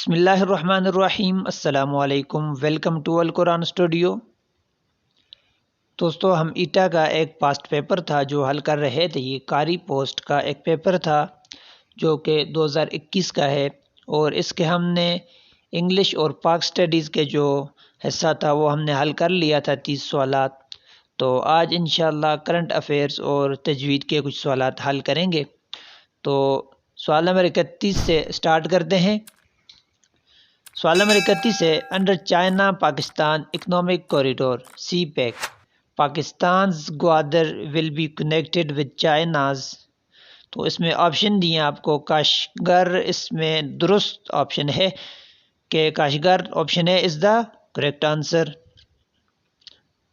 بسم اللہ الرحمن الرحیم۔ السلام علیکم، ویلکم ٹو القرآن اسٹوڈیو۔ دوستو، ہم ایٹا کا ایک پاسٹ پیپر تھا جو حل کر رہے تھے۔ یہ قاری پوسٹ کا ایک پیپر تھا جو کہ 2021 کا ہے، اور اس کے ہم نے انگلش اور پاک سٹڈیز کے جو حصہ تھا وہ ہم نے حل کر لیا تھا، 30 سوالات۔ تو آج انشاءاللہ کرنٹ افیئرز اور تجوید کے کچھ سوالات حل کریں گے۔ تو سوال نمبر 31 سے سٹارٹ کرتے ہیں۔ سوال نمبر 31 ہے، under China Pakistan economic corridor CPEC, Pakistan's Gwadar will be connected with China's. تو اس میں آپشن دیے آپ کو کاشغر، اس میں درست آپشن ہے کہ کاشغر آپشن ہے از دا کریکٹ آنسر۔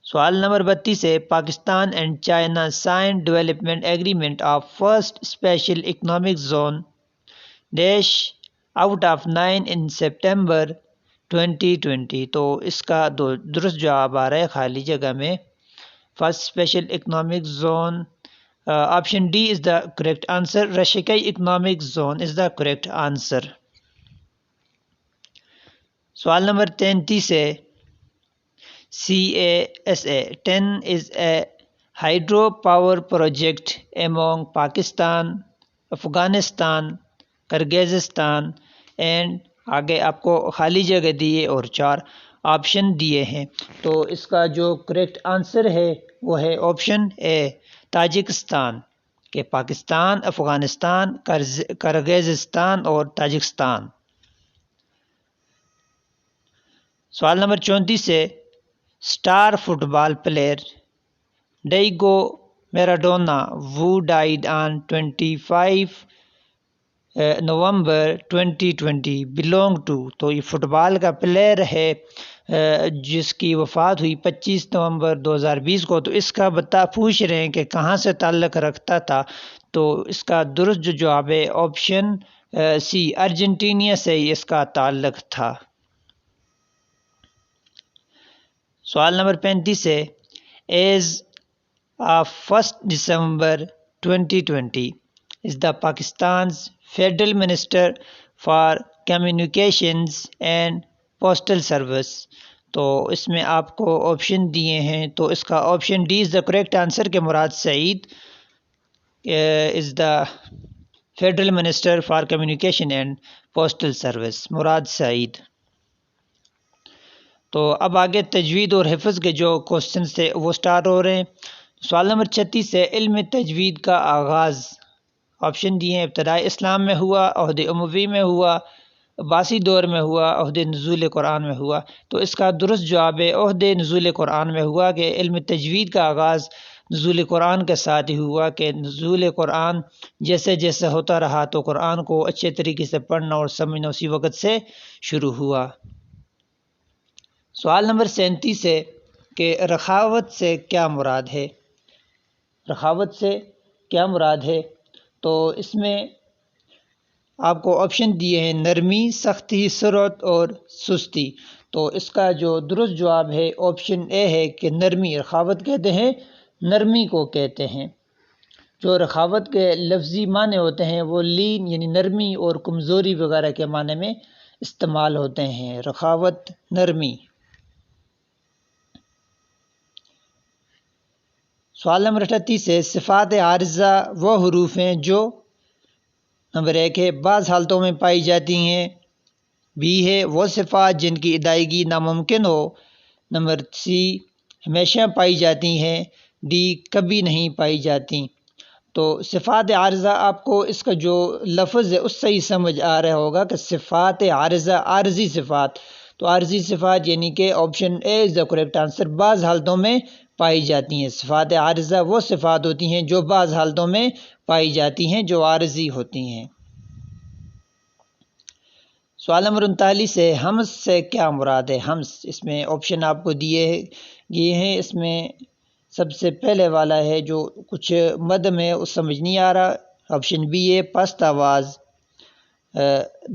سوال نمبر 32 ہے، Pakistan and China sign development agreement of first special economic zone dash out of 9 in September 2020۔ تو اس کا درست جواب آ رہا ہے خالی جگہ میں، first special economic zone, option D is the correct answer, رشیائی economic zone is the correct answer. سوال نمبر 33 ہے، CASA 10 is a hydro power project among Pakistan, Afghanistan, Kyrgyzstan and آگے آپ کو خالی جگہ دیے اور 4 آپشن دیے ہیں۔ تو اس کا جو کریکٹ آنسر ہے وہ ہے آپشن اے، تاجکستان، کہ پاکستان، افغانستان، کرغیزستان اور تاجکستان۔ سوال نمبر 34 ہے، star football player Diego Maradona who died on 25 November 2020 belong to۔ تو یہ فٹ بال کا پلیئر ہے جس کی وفات ہوئی 25 نومبر 2020 کو۔ تو اس کا پوچھ رہے ہیں کہ کہاں سے تعلق رکھتا تھا۔ تو اس کا درست جو جواب ہے آپشن سی، ارجنٹینا سے ہی اس کا تعلق تھا۔ سوال نمبر 35 ہے، as of 1 December 2020 is the Pakistan's Federal Minister for Communications and Postal Service۔ تو اس میں آپ کو آپشن دیے ہیں، تو اس کا option D is the correct answer کہ Murad Saeed is the federal minister for communication and postal service, Murad Saeed. تو اب آگے تجوید اور حفظ کے جو کوسچنز تھے وہ سٹارٹ ہو رہے ہیں۔ سوال نمبر 36 ہے، علم تجوید کا آغاز، آپشن دیے ہیں ابتدائی اسلام میں ہوا، عہد اموی میں ہوا، عباسی دور میں ہوا، عہد نزول قرآن میں ہوا۔ تو اس کا درست جواب ہے عہد نزول قرآن میں ہوا، کہ علم تجوید کا آغاز نزول قرآن کے ساتھ ہی ہوا، کہ نزول قرآن جیسے جیسے ہوتا رہا تو قرآن کو اچھے طریقے سے پڑھنا اور سمجھنا اسی وقت سے شروع ہوا۔ سوال نمبر 37 ہے کہ رخاوت سے کیا مراد ہے، رخاوت سے کیا مراد ہے۔ تو اس میں آپ کو آپشن دیے ہیں نرمی، سختی، سرعت اور سستی۔ تو اس کا جو درست جواب ہے آپشن اے ہے کہ نرمی، رخاوت کہتے ہیں نرمی کو کہتے ہیں۔ جو رخاوت کے لفظی معنی ہوتے ہیں وہ لین یعنی نرمی اور کمزوری وغیرہ کے معنی میں استعمال ہوتے ہیں، رخاوت، نرمی۔ سوال نمبر 38 ہے، صفات عارضہ وہ حروف ہیں جو نمبر 1 ہے بعض حالتوں میں پائی جاتی ہیں، بی ہے وہ صفات جن کی ادائیگی ناممکن ہو، نمبر سی ہمیشہ پائی جاتی ہیں، ڈی کبھی نہیں پائی جاتی۔ تو صفات عارضہ آپ کو اس کا جو لفظ ہے اس سے ہی سمجھ آ رہا ہوگا کہ صفات عارضہ، عارضی صفات۔ تو عارضی صفات یعنی کہ option a is the correct answer, بعض حالتوں میں پائی جاتی ہیں۔ صفات عارضہ وہ صفات ہوتی ہیں جو بعض حالتوں میں پائی جاتی ہیں، جو عارضی ہوتی ہیں۔ سوال نمبر 39 ہے، ہمس سے کیا مراد ہے، ہمس، اس میں آپشن آپ کو دیے ہیں۔ اس میں سب سے پہلے والا ہے جو کچھ مد میں اس سمجھ نہیں آ رہا، آپشن بی ہے پست آواز،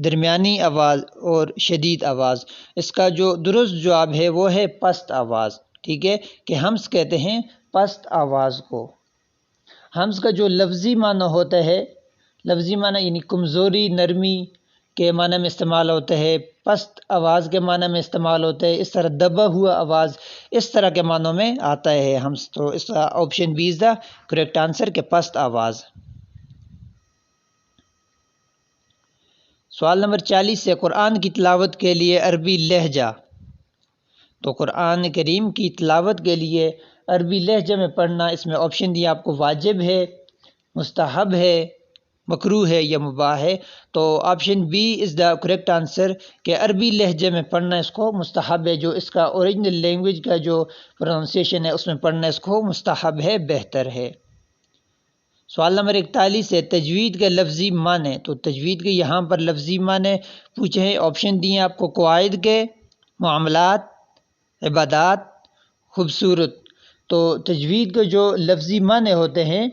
درمیانی آواز اور شدید آواز۔ اس کا جو درست جواب ہے وہ ہے پست آواز، ٹھیک ہے، کہ ہمس کہتے ہیں پست آواز کو۔ ہمس کا جو لفظی معنی ہوتا ہے، لفظی معنی یعنی کمزوری، نرمی کے معنی میں استعمال ہوتے ہیں، پست آواز کے معنی میں استعمال ہوتے ہیں، اس طرح دبا ہوا آواز، اس طرح کے معنوں میں آتا ہے ہمس، تو اس کا option B is the correct answer کہ پست آواز۔ سوال نمبر 40 سے قرآن کی تلاوت کے لیے عربی لہجہ، تو قرآن کریم کی تلاوت کے لیے عربی لہجے میں پڑھنا، اس میں آپشن دیا آپ کو واجب ہے، مستحب ہے، مکروہ ہے یا مباح ہے، تو option B is the correct answer کہ عربی لہجے میں پڑھنا اس کو مستحب ہے، جو اس کا اوریجنل لینگویج کا جو پروننسیشن ہے اس میں پڑھنا اس کو مستحب ہے، بہتر ہے۔ سوال نمبر 41 ہے تجوید کے لفظی معنی، تو تجوید کے یہاں پر لفظی معنی پوچھے ہیں، آپشن دیے آپ کو قواعد کے، معاملات، عبادات، خوبصورت، تو تجوید کے جو لفظی معنی ہوتے ہیں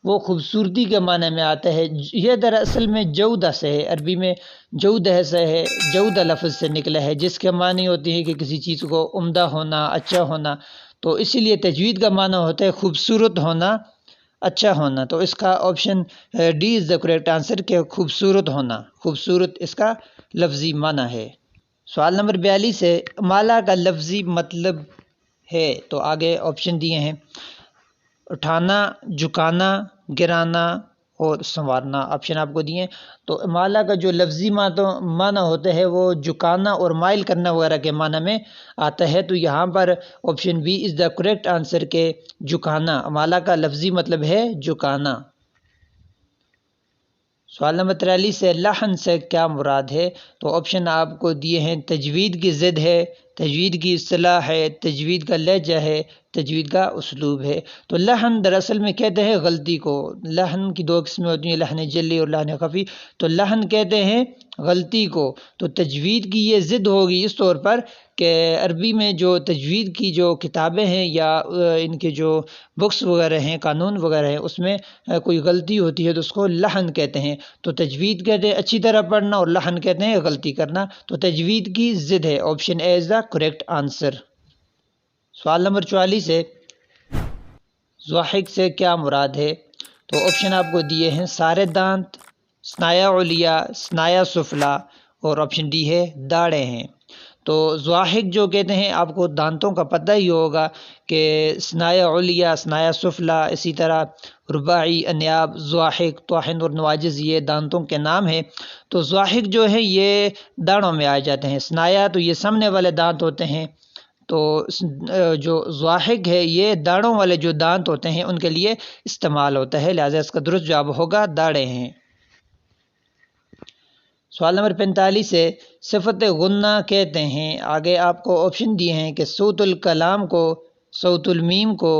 وہ خوبصورتی کے معنی میں آتا ہے۔ یہ دراصل میں جودہ سے ہے، عربی میں جودہ سے ہے، جودہ لفظ سے نکلا ہے، جس کے معنی ہوتی ہے کہ کسی چیز کو عمدہ ہونا، اچھا ہونا، تو اسی لیے تجوید کا معنی ہوتا ہے خوبصورت ہونا، اچھا ہونا، تو اس کا option D is the correct answer کہ خوبصورت ہونا، خوبصورت اس کا لفظی معنی ہے۔ سوال نمبر 42 ہے مالا کا لفظی مطلب ہے، تو آگے آپشن دیے ہیں اٹھانا، جھکانا، گرانا اور سنوارنا، آپشن آپ کو دیے ہیں، تو مالا کا جو لفظی معنی ہوتا ہے وہ جھکانا اور مائل کرنا وغیرہ کے معنی میں آتا ہے، تو یہاں پر option B is the correct answer کہ جھکانا، مالا کا لفظی مطلب ہے جھکانا۔ سوال نمبر 43 سے لحن سے کیا مراد ہے، تو آپشن آپ کو دیے ہیں تجوید کی ضد ہے، تجوید کی اصطلاح ہے، تجوید کا لہجہ ہے، تجوید کا اسلوب ہے، تو لحن دراصل میں کہتے ہیں غلطی کو، لحن کی دو قسمیں ہوتی ہیں، لحن جلی اور لحن خفی، تو لحن کہتے ہیں غلطی کو، تو تجوید کی یہ ضد ہوگی اس طور پر کہ عربی میں جو تجوید کی جو کتابیں ہیں یا ان کے جو بکس وغیرہ ہیں، قانون وغیرہ ہیں، اس میں کوئی غلطی ہوتی ہے تو اس کو لحن کہتے ہیں، تو تجوید کہتے ہیں اچھی طرح پڑھنا اور لحن کہتے ہیں غلطی کرنا، تو تجوید کی ضد ہے، option a is the correct answer. سوال نمبر 44 ہے ضاحک سے کیا مراد ہے، تو آپشن آپ کو دیے ہیں سارے دانت، ثنایا علیا، ثنایا سفلا اور آپشن ڈی ہے داڑھیں ہیں، تو ضاحک جو کہتے ہیں آپ کو دانتوں کا پتہ ہی ہوگا کہ ثنایا علیا، ثنایا سفلا، اسی طرح رباعی، انیاب، ضاحک، طاحن اور نواجز یہ دانتوں کے نام ہیں، تو ضاحک جو ہے یہ داڑھوں میں آ جاتے ہیں، ثنایا تو یہ سامنے والے دانت ہوتے ہیں، تو جو ضاحک ہے یہ داڑھوں والے جو دانت ہوتے ہیں ان کے لیے استعمال ہوتا ہے، لہذا اس کا درست جواب ہوگا داڑھیں ہیں۔ سوال نمبر 45 ہے صفت غنہ کہتے ہیں، آگے آپ کو آپشن دیے ہیں کہ صوت الکلام کو، صوت المیم کو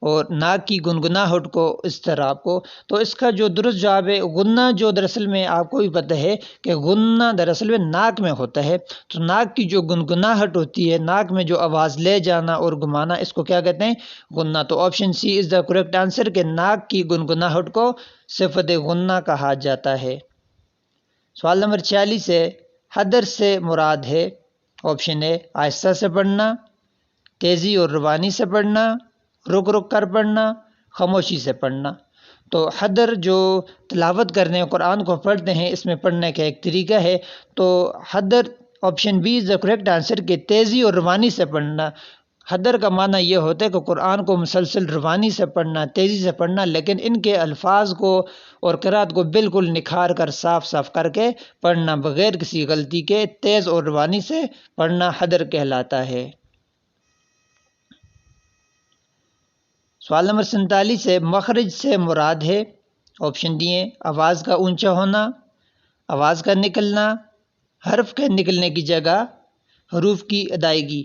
اور ناک کی گنگناہٹ کو، اضطراب کو، تو اس کا جو درست جواب ہے غنہ، جو دراصل میں آپ کو بھی پتہ ہے کہ غنہ دراصل میں ناک میں ہوتا ہے، تو ناک کی جو گنگناہٹ ہوتی ہے، ناک میں جو آواز لے جانا اور گمانا، اس کو کیا کہتے ہیں غنہ، تو option C is the correct answer کہ ناک کی گنگناہٹ کو صفت غنہ کہا جاتا ہے۔ سوال نمبر 46 ہے حدر سے مراد ہے، آپشن اے آہستہ سے پڑھنا، تیزی اور روانی سے پڑھنا، رک رک کر پڑھنا، خاموشی سے پڑھنا، تو حدر جو تلاوت کرنے قرآن کو پڑھتے ہیں اس میں پڑھنے کا ایک طریقہ ہے، تو حدر option B is the correct answer کہ تیزی اور روانی سے پڑھنا۔ حدر کا معنی یہ ہوتا ہے کہ قرآن کو مسلسل روانی سے پڑھنا، تیزی سے پڑھنا، لیکن ان کے الفاظ کو اور قرأت کو بالکل نکھار کر صاف صاف کر کے پڑھنا، بغیر کسی غلطی کے تیز اور روانی سے پڑھنا حدر کہلاتا ہے۔ سوال نمبر 47 ہے مخرج سے مراد ہے، آپشن دیے آواز کا اونچا ہونا، آواز کا نکلنا، حرف کے نکلنے کی جگہ، حروف کی ادائیگی،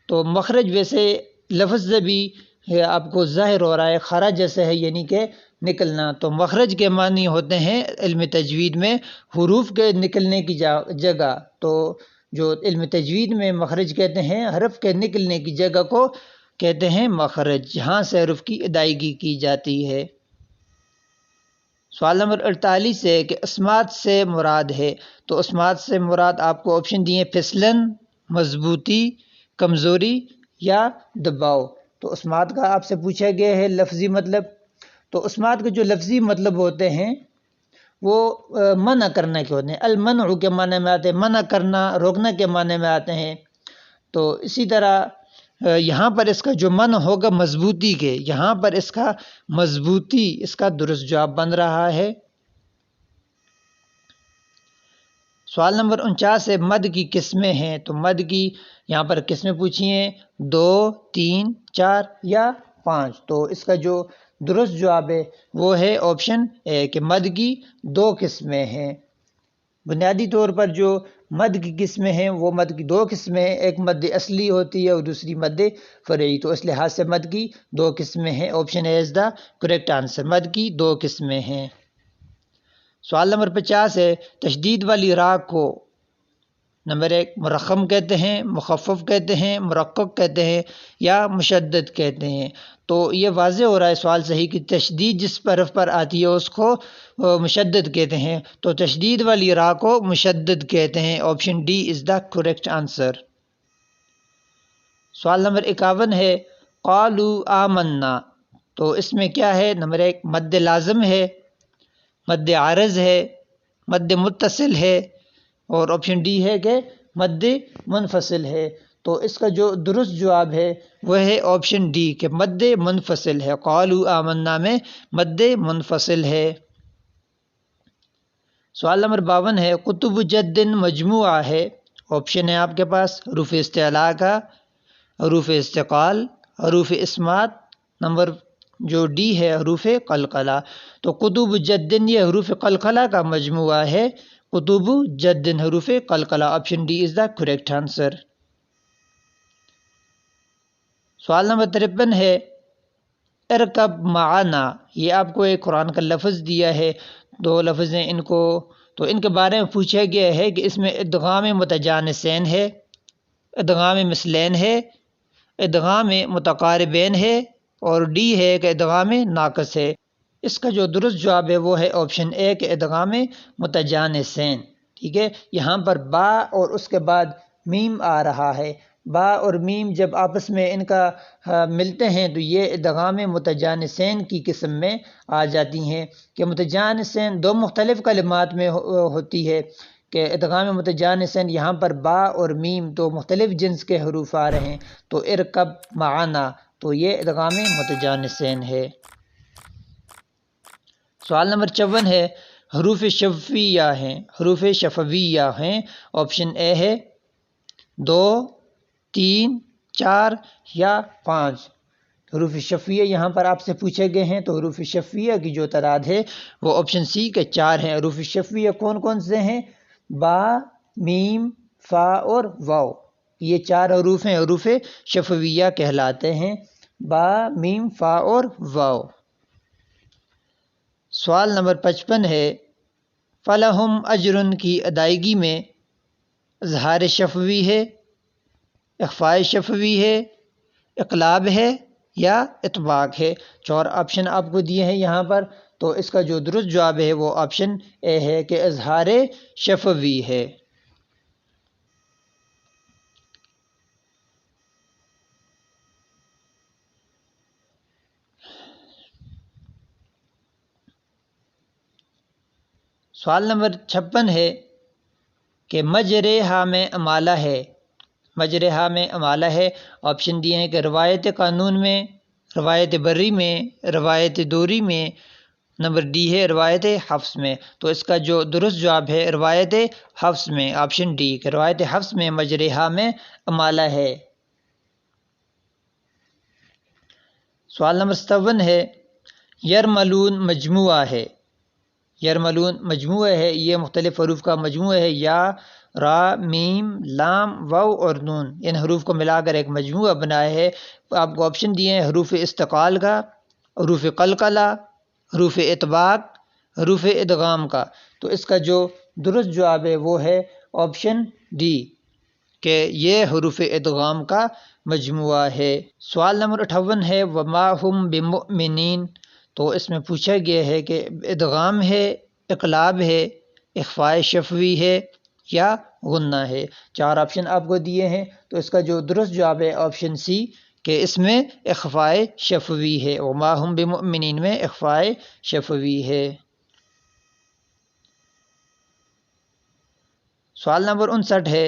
تو مخرج ویسے لفظ سے بھی آپ کو ظاہر ہو رہا ہے خرج جیسے ہے، یعنی کہ نکلنا، تو مخرج کے معنی ہوتے ہیں علم تجوید میں حروف کے نکلنے کی جگہ، تو جو علم تجوید میں مخرج کہتے ہیں حرف کے نکلنے کی جگہ کو کہتے ہیں مخرج، جہاں سے حرف کی ادائیگی کی جاتی ہے۔ سوال نمبر 48 ہے کہ اسمات سے مراد ہے، تو اسمات سے مراد آپ کو آپشن دیے پھسلن، مضبوطی، کمزوری یا دباؤ، تو اسمات کا آپ سے پوچھا گیا ہے لفظی مطلب، تو اسمات کے جو لفظی مطلب ہوتے ہیں وہ منع کرنے کے ہوتے ہیں، المنع کے معنی میں آتے ہیں، منع کرنا، روکنا کے معنی میں آتے ہیں۔ تو اسی طرح یہاں پر اس کا جو منع ہوگا مضبوطی کے، یہاں پر اس کا مضبوطی اس کا درست جواب بن رہا ہے۔ سوال نمبر 49 ہے مد کی قسمیں ہیں، تو مد کی یہاں پر قسمیں پوچھی ہیں 2، 3، 4 یا 5۔ تو اس کا جو درست جواب ہے وہ ہے آپشن اے کہ مد کی 2 قسمیں ہیں۔ بنیادی طور پر جو مد کی قسمیں ہیں وہ مد کی 2 قسمیں ہیں، ایک مد اصلی ہوتی ہے اور دوسری مد فرعی۔ تو اس لحاظ سے مد کی 2 قسمیں ہیں، option a is the correct answer, مد کی 2 قسمیں ہیں۔ سوال نمبر 50 ہے تشدید والی را کو نمبر 1 مرخم کہتے ہیں، مخفف کہتے ہیں، مرقق کہتے ہیں یا مشدد کہتے ہیں۔ تو یہ واضح ہو رہا ہے سوال صحیح کہ تشدید جس حرف پر آتی ہے اس کو مشدد کہتے ہیں، تو تشدید والی را کو مشدد کہتے ہیں، option D is the correct answer. سوال نمبر 51 ہے قالوا آمنا، تو اس میں کیا ہے؟ نمبر 1 مد لازم ہے، مد عارض ہے، مد متصل ہے اور آپشن ڈی ہے کہ مد منفصل ہے۔ تو اس کا جو درست جواب ہے وہ ہے آپشن ڈی کہ مد منفصل ہے، قالوا آمنا میں مد منفصل ہے۔ سوال نمبر 52 ہے کتب جد مجموعہ ہے، آپشن ہے آپ کے پاس حروف استعلاء کا، حروف استقال، حروف اسمات، نمبر جو ڈی ہے حروف قلقلہ۔ تو کتب جد یہ حروف قلقلہ کا مجموعہ ہے، کتب جد حروف قلقلہ، option D is the correct answer. سوال نمبر 53 ہے ارکب معنا، یہ آپ کو ایک قرآن کا لفظ دیا ہے، 2 لفظ ہیں، تو ان کے بارے میں پوچھا گیا ہے کہ اس میں ادغام متجانسین ہے، ادغام مثلین ہے، ادغام متقاربین ہے اور ڈی ہے کہ ادغام ناقص ہے۔ اس کا جو درست جواب ہے وہ ہے آپشن اے کہ ادغام متجانسین۔ ٹھیک ہے، یہاں پر با اور اس کے بعد میم آ رہا ہے، با اور میم جب آپس میں ان کا ملتے ہیں تو یہ ادغام متجانسین کی قسم میں آ جاتی ہیں کہ متجانسین 2 مختلف کلمات میں ہوتی ہے کہ ادغام متجانسین یہاں پر با اور میم تو مختلف جنس کے حروف آ رہے ہیں، تو ارکب معنا تو یہ ادغام متجانسین ہے۔ سوال نمبر 54 ہے حروف شفویہ ہیں، حروف شفویہ ہیں، آپشن اے ہے 2، 3، 4 یا 5۔ حروف شفویہ یہاں پر آپ سے پوچھے گئے ہیں، تو حروف شفویہ کی جو تعداد ہے وہ آپشن سی کے 4 ہیں۔ حروف شفویہ کون کون سے ہیں؟ با، میم، فا اور واو، یہ 4 حروف ہیں، حروف شفویہ کہلاتے ہیں، با، میم، فا اور واو۔ سوال نمبر 55 ہے فلہم اجرن کی ادائیگی میں اظہار شفوی ہے، اخفاء شفوی ہے، اقلاب ہے یا اطباق ہے۔ 4 آپشن آپ کو دیے ہیں یہاں پر، تو اس کا جو درست جواب ہے وہ آپشن اے ہے کہ اظہار شفوی ہے۔ سوال نمبر 56 ہے کہ مجرحہ میں امالہ ہے، مجرحہ میں امالہ ہے، آپشن دیے ہیں کہ روایت قانون میں، روایت بری میں، روایت دوری میں، نمبر ڈی ہے روایت حفظ میں۔ تو اس کا جو درست جواب ہے روایت حفظ میں، آپشن ڈی کہ روایت حفظ میں مجرحہ میں امالہ ہے۔ سوال نمبر 57 ہے یرملون مجموعہ ہے، یرملون مجموعہ ہے، یہ مختلف حروف کا مجموعہ ہے، یا، را، میم، لام، واو اور نون، ان حروف کو ملا کر ایک مجموعہ بنایا ہے۔ آپ کو آپشن دیے ہیں حروف استقال کا، حروف قلقلہ، حروف اطباق، حروف ادغام کا۔ تو اس کا جو درست جواب ہے وہ ہے آپشن ڈی کہ یہ حروف ادغام کا مجموعہ ہے۔ سوال نمبر 58 ہے وما ہم بمؤمنین، تو اس میں پوچھا گیا ہے کہ ادغام ہے، اقلاب ہے، اخفاء شفوی ہے یا غنہ ہے۔ 4 آپشن آپ کو دیے ہیں، تو اس کا جو درست جواب ہے آپشن سی کہ اس میں اخفاء شفوی ہے، وما ہم بمؤمنین میں اخفاء شفوی ہے۔ سوال نمبر 59 ہے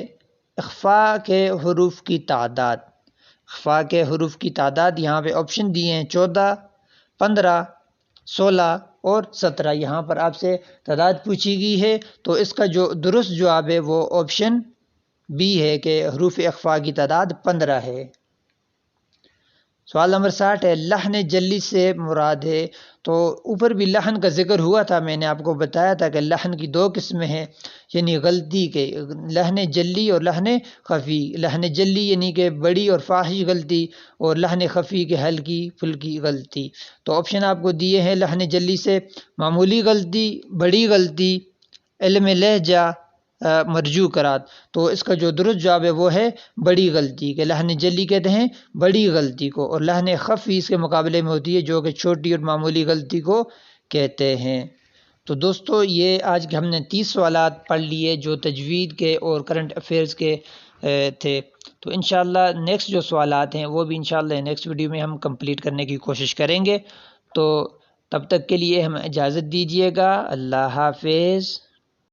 اخفا کے حروف کی تعداد۔ اخفا کے حروف کی تعداد یہاں پہ آپشن دیے ہیں 14، 15، 16 اور 17۔ یہاں پر آپ سے تعداد پوچھی گئی ہے تو اس کا جو درست جواب ہے وہ آپشن بی ہے کہ حروف اخفا کی تعداد 15 ہے۔ سوال نمبر 60 ہے لحن جلی سے مراد ہے۔ تو اوپر بھی لحن کا ذکر ہوا تھا، میں نے آپ کو بتایا تھا کہ لحن کی 2 قسمیں ہیں، یعنی غلطی کے لحن جلی اور لحن خفی۔ لحن جلی یعنی کہ بڑی اور فاحش غلطی، اور لحن خفی کے ہلکی پھلکی غلطی۔ تو آپشن آپ کو دیے ہیں لحن جلی سے معمولی غلطی، بڑی غلطی، علم لہجہ، مرجو قرات۔ تو اس کا جو درست جواب ہے وہ ہے بڑی غلطی، کہ لحن جلی کہتے ہیں بڑی غلطی کو، اور لحن خفی اس کے مقابلے میں ہوتی ہے جو کہ چھوٹی اور معمولی غلطی کو کہتے ہیں۔ تو دوستو یہ آج کے ہم نے 30 سوالات پڑھ لیے جو تجوید کے اور کرنٹ افیئرز کے تھے۔ تو انشاءاللہ نیکسٹ جو سوالات ہیں وہ بھی انشاءاللہ نیکسٹ ویڈیو میں ہم کمپلیٹ کرنے کی کوشش کریں گے۔ تو تب تک کے لیے ہمیں اجازت دیجیے گا۔ اللہ حافظ۔